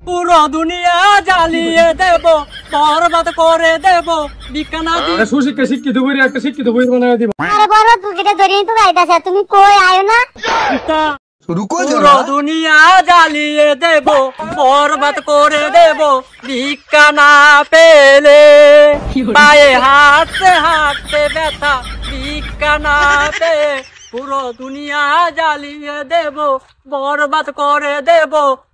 পুরো দুনিয়া জ্বালিয়ে দেব, বরবাদ করে দেব, বিকানা দিয়ে সুশিক্ষা শিক্ষিত বই একটা শিক্ষিত বই বানায় দিব। আরে বরবাদ বুকেটে ধরিয়ে তো গাইতাছে, তুমি কই আয়ো না? পুরো দুনিয়া জ্বালিয়ে দেব, বরবাদ করে দেব, ভিক্ষা না পেলে। পায়ে হাঁটতে হাঁটতে ব্যথা, ভিক্ষা না পেয়ে পুরো দুনিয়া জ্বালিয়ে দেব, বরবাদ করে দেব,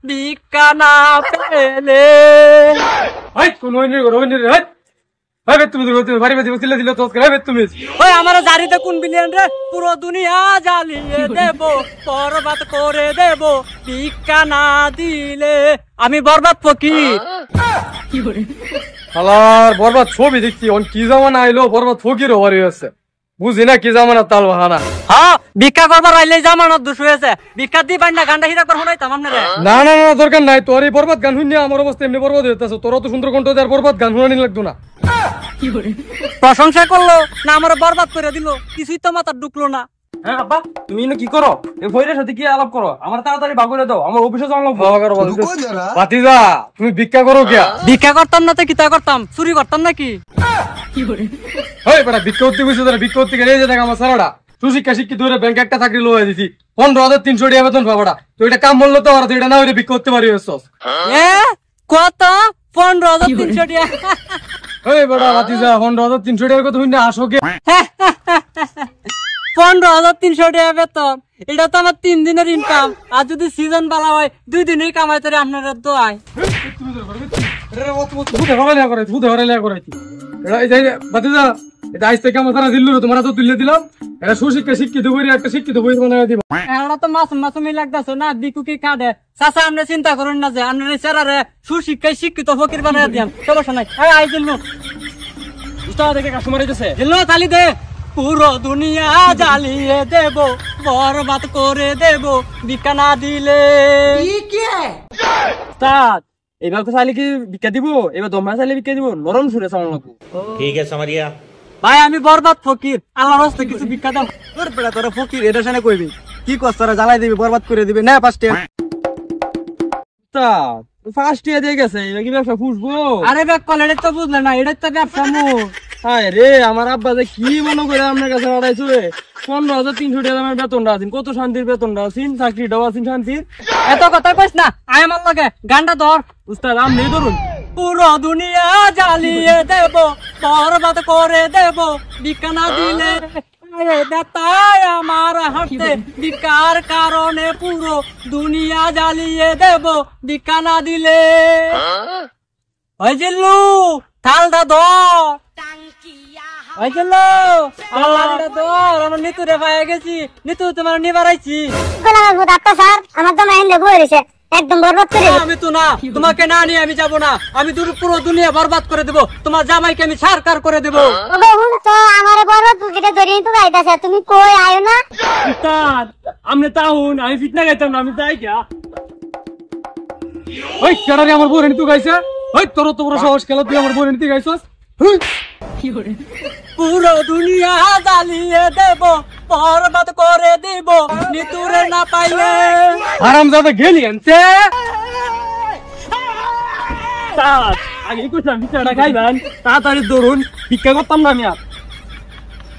ভিক্ষা না পেলে। আমার জারিতে কোন বিলিয়ন রে? পুরো দুনিয়া জ্বালিয়ে দেব, বরবাদ করে দেব, ভিক্ষা না দিলে। আমি বরবাদ ফকির। হালার বরবাদ ছবি দেখছি কি জামানা আইলো, বরবাদ ফকির হওয়ার হয়েছে। বুঝি না কি জামানা তাল বাহানা। হ্যাঁ, ভিক্ষা করবার আইলে জামানত দোষ হয়েছে। ভিক্ষা দিয়ে পাই না, গানটা হিরাকবার শোনাইতাম আপনারে। না না না, দরকার নাই। তোর এই বরবাদ গান শুনিয়ে আমার অবস্থা এমনি বরবাদ হইতেছে। তোর তো সুন্দর কণ্ঠ দেওয়ার বরবাদ গান শুনানি লাগতো না। প্রশংসা করলো না আমার বরবাদ করে দিল, কিছুই তো মাথার ঢুকলো না। হ্যাঁ আব্বা, তুমি কি করো? এই ভৈরের সাথে কি আলাপ করো? আমার তাড়াতাড়ি ভাগ করে দাও, আমার অফিসে যাওয়া লাগবে। ভাতিজা তুমি ভিক্ষা করো কে? ভিক্ষা করতাম না তো কিতা করতাম? চুরি করতাম নাকি? ভিক্ষা করতে গেছে, ভিক্ষা করতে গেলে দেখ আমার সারাটা সুশিক্ষা শিক্ষিত হয়ে ব্যাংকে একটা চাকরি লোয়া দিছি, 15,300 টাকা বেতন পাবাটা। তো এটা কাম বললো তো, আর এটা না হইলে ভিক্ষা করতে পারি। কত? 15,300 টাকা? এই বেটা ভাতিজা, 15,300 টাকার কথা শুনে আসো কে? 15,300 টাকা বেতন, এটা তো আমার 3 দিনের ইনকাম। আর যদি সিজন বালা হয় 2 দিনের কামাই তারে আপনার দোয়াই। ভাতিজা এটা আজ থেকে আমার সারা দিল্লু তোমার তো তুলে দিলাম। এটা সুশিক্ষা শিক্ষিত বই একটা শিক্ষিত বই বানায় দিব। এটা তো মাসুমি লাগতেছে না, বিকু কি কাটে। চাচা আপনি চিন্তা করেন না যে আপনার চেরারে সুশিক্ষায় শিক্ষিত ফকির বানায় দিয়াম, সমস্যা নাই। আই দিল্লু দেখে কাস্টমার হইতেছে। দিল্লু তালি দে। পুরো দুনিয়া জ্বালিয়ে দেব, বরবাদ করে দেব, ভিক্ষা না দিলে। এবার তো চাইলে কি ভিক্ষা দিব? এবার দমরা চাইলে ভিক্ষা দিব, নরম সুরে চালানো লাগবো। ঠিক আছে সামারিয়া ভাই, আমি বরবাদ ফকির, আল্লাহর রাস্তায় কিছু ভিক্ষা দাও। তোরা ফকির এটা সামনে কইবি কি কষ্ট? তোরা জ্বালাই দিবি, বরবাদ করে দিবি না? ফার্স্ট ইয়ার দিয়ে গেছে, এবার কি ব্যবসা ফুসবো? আরে ব্যাগ কল, এটা তো বুঝলে না, এটা তো ব্যবসা মোর। হায় রে, আমার আব্বা যে কি মনে করে আপনার কাছে বাড়াইছো। 15,300 টাকা আমার বেতনটা আছেন, কত শান্তির বেতনটা আছেন, চাকরিটাও আছেন শান্তির। এত কথা কইস না, আয় আমার লগে গানটা ধর। উস্তাদ আপনি ধরুন। পুরো দুনিয়া জ্বালিয়ে দেব, বরবাদ করে দেব, ভিক্ষা না দিলে। বেতায় আমার হাতে, ভিক্ষার কারণে পুরো দুনিয়া জ্বালিয়ে দেব, ভিক্ষা না দিলে। ওই জিল্লু থালটা ধর, ওই জিল্লু থালটা ধর। আমার নিতুরে পায়ে গেছি, নিতু তোমার নিবার আইছি। স্যার আমার তো মাইন্ডে বই রয়েছে, একদম বরবাদ করে। আমি তো না, তোমাকে না নিয়ে আমি যাব না। আমি পুরো দুনিয়া বরবাদ করে দেব, তোমার জামাইকে আমি ছারকার করে দেব। তো আমার বরবাদ বুকেটে ধরিয়ে তো গাইতাছে, তুমি কই আয়ো না? আপনি তাহুন, আমি ফিটনা গাইতাম না, আমি যাই গা। ওই কেডা রে আমার বউরে নিতে গাইছে? ওই তোর তো বড় সাহস, খেলা তুই আমার বউরে নিতে গাইছস? পুরো দুনিয়া জ্বালিয়ে দেব, বরবাদ করে দেব, নিতুরে না পাইলে। হারামজাদা গেলি আনতে। আগে কইতাম ভিক্ষাটা খাইবেন, তাড়াতাড়ি ধরুন, ভিক্ষা করতাম না আমি আর।